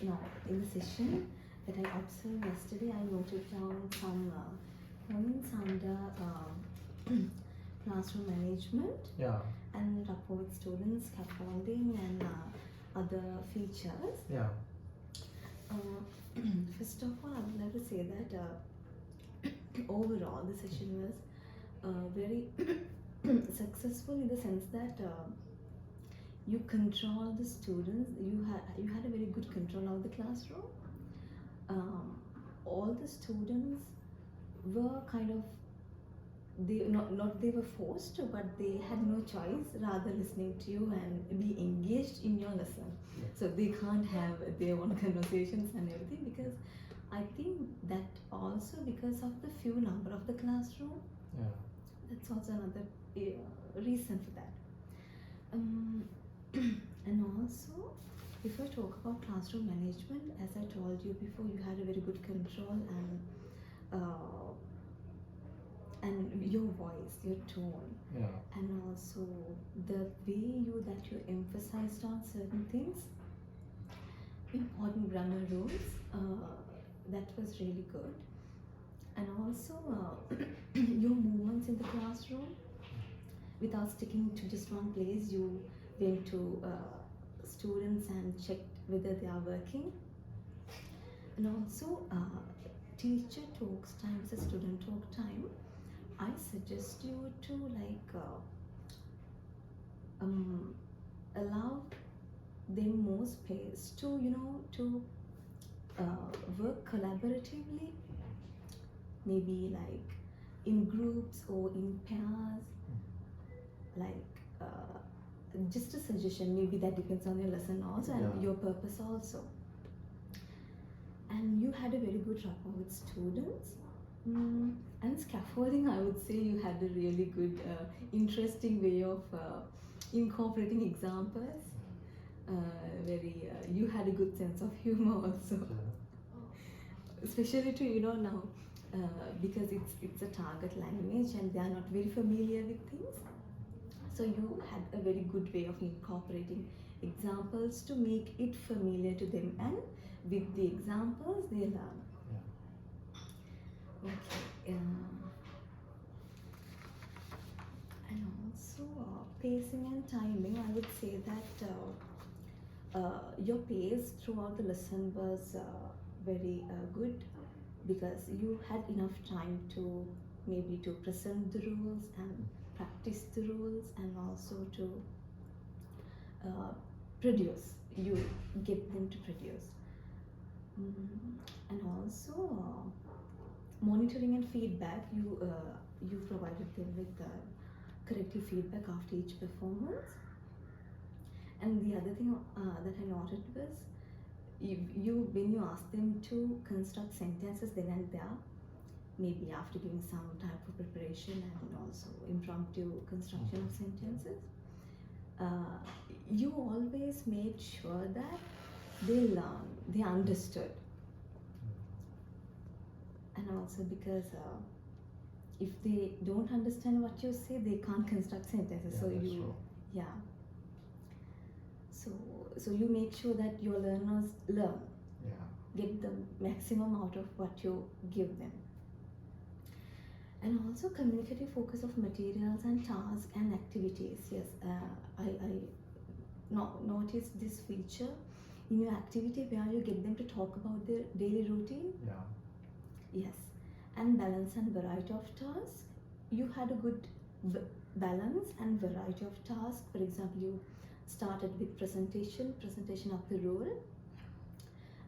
Now, in the session that I observed yesterday, I noted down some points under classroom management Yeah. and rapport with students, scaffolding, and other features. Yeah. First of all, I would like to say that overall the session was very successful in the sense that you control the students. You had a very good control of the classroom. All the students were kind of not they were forced to, but they had no choice rather listening to you and be engaged in your lesson. Yeah. So they can't have their own conversations and everything, because I think that also because of the few number of the classroom. Yeah. That's also another reason for that. And also, if I talk about classroom management, as I told you before, you had a very good control and your voice, your tone, Yeah. and also the way that you emphasized on certain things, important grammar rules. That was really good, and also your movements in the classroom. Without sticking to just one place, you went to students and checked whether they are working. And also, teacher talks time is a student talk time. I suggest you to allow them more space to work collaboratively, maybe like in groups or in pairs, like just a suggestion. Maybe that depends on your lesson also and Yeah. your purpose also. And you had a very good rapport with students. And scaffolding, I would say you had a really good, interesting way of incorporating examples. You had a good sense of humor also, especially to now because it's a target language and they are not very familiar with things. So you had a very good way of incorporating examples to make it familiar to them, and with the examples they learn. Yeah. Okay. And also pacing and timing, I would say that your pace throughout the lesson was very good, because you had enough time to maybe to present the rules and practice the rules, and also to produce. You get them to produce. And also monitoring and feedback. You provided them with corrective feedback after each performance. And the other thing that I noted was you when you asked them to construct sentences then and there, maybe after giving some type of preparation and also impromptu construction of sentences, you always made sure that they learn, they understood. And also because if they don't understand what you say, they can't construct sentences. Yeah, So that's you, true. yeah. So you make sure that your learners learn, Yeah. get the maximum out of what you give them. And also communicative focus of materials and tasks and activities. Yes, I noticed this feature in your activity where you get them to talk about their daily routine. Yeah. Yes, and balance and variety of tasks. You had a good balance and variety of tasks. For example, you started with presentation of the role,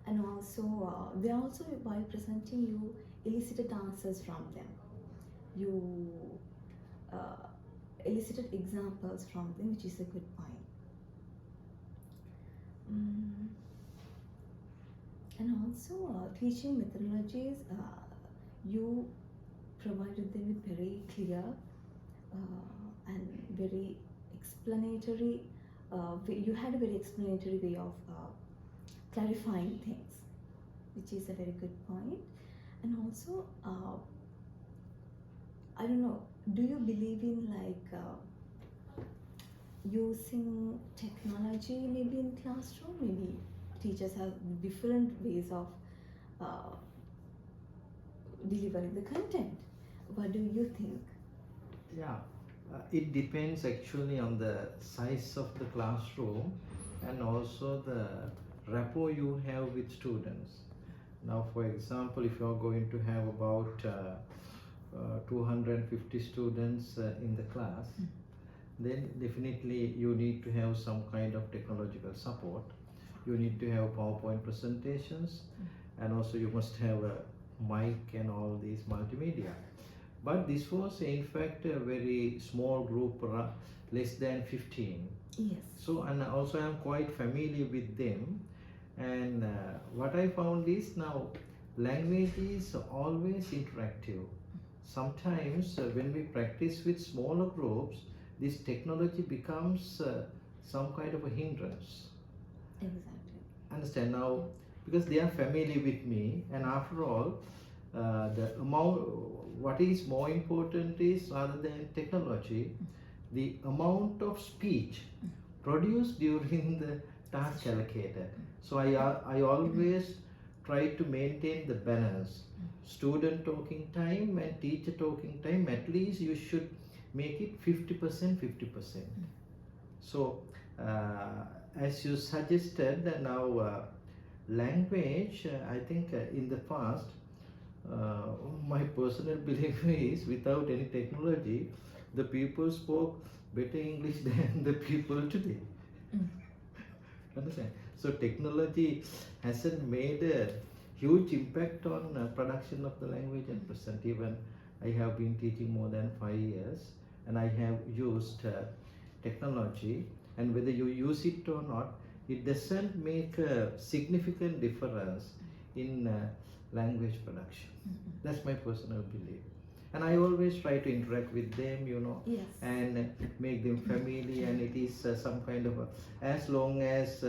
and also they also, while presenting, you elicited answers from them. You elicited examples from them, which is a good point. And also teaching methodologies, you provided them with very clear and very explanatory you had a very explanatory way of clarifying things, which is a very good point. And also I don't know, do you believe in using technology maybe in classroom, maybe teachers have different ways of uh, delivering the content. What do you think? Yeah, it depends actually on the size of the classroom and also the rapport you have with students. Now, for example, if you are going to have about 250 students in the class, then definitely you need to have some kind of technological support. You need to have PowerPoint presentations, and also you must have a mic and all these multimedia. But this was in fact a very small group, less than 15. Yes. So, and also I am quite familiar with them. And what I found is now language is always interactive. Sometimes when we practice with smaller groups, this technology becomes some kind of a hindrance. Exactly. Understand now, because they are familiar with me, and after all, the amount, what is more important is rather than technology, the amount of speech produced during the task allocated. So I always try to maintain the balance. Student talking time and teacher talking time, at least you should make it 50%, 50%. So as you suggested, now language, I think in the past, my personal belief is without any technology, the people spoke better English than the people today. Understand? So technology hasn't made a huge impact on production of the language at present. Even I have been teaching more than 5 years, and I have used technology, and whether you use it or not, it doesn't make a significant difference in language production. That's my personal belief. And I always try to interact with them, Yes. and make them familiar, and it is some kind of as long as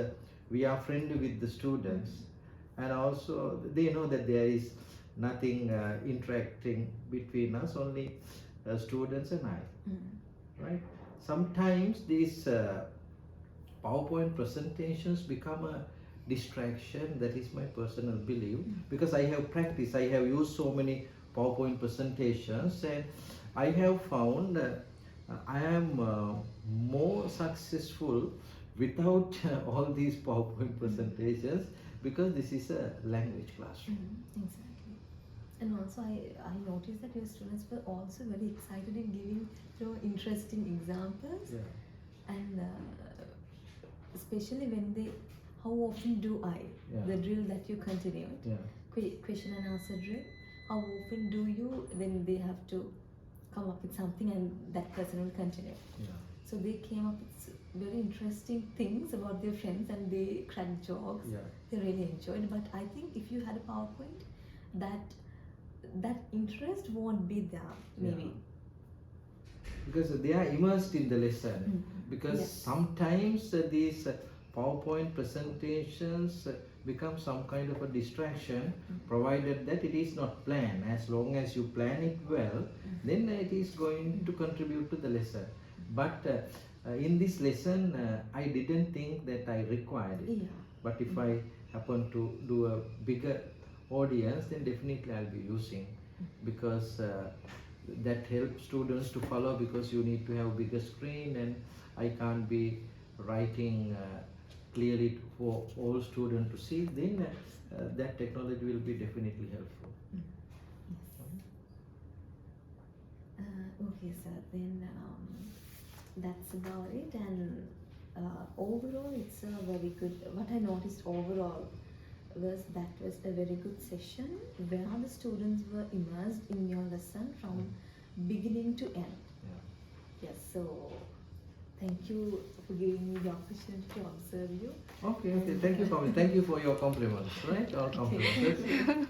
we are friendly with the students, and also they know that there is nothing interacting between us, only students and I, right? Sometimes these PowerPoint presentations become a distraction. That is my personal belief, because I have practiced, I have used so many PowerPoint presentations, and I have found I am more successful without all these PowerPoint presentations, because this is a language classroom. Exactly. And also I noticed that your students were also very excited in giving interesting examples. Yeah. And especially when they, how often do I, Yeah. the drill that you continued, Yeah. question and answer drill, how often do you, then they have to come up with something and that person will continue. Yeah. So they came up with very interesting things about their friends, and they cracked jokes. Yeah. They really enjoyed. But I think if you had a PowerPoint, that interest won't be there, maybe. Yeah. Because they are immersed in the lesson. Because Yes. sometimes these PowerPoint presentations become some kind of a distraction, provided that it is not planned. As long as you plan it well, then it is going to contribute to the lesson. But in this lesson, I didn't think that I required it. Yeah. But if I happen to do a bigger audience, then definitely I'll be using, because that helps students to follow, because you need to have bigger screen, and I can't be writing clearly for all students to see. Then that technology will be definitely helpful. Okay, sir. Then that's about it. And overall, it's a very good. What I noticed overall was that was a very good session where the students were immersed in your lesson from beginning to end. Yeah. Yes. So thank you for giving me the opportunity to observe you. Okay. Thank you, Kamil. Thank you for your compliments. Right? All compliments. Okay.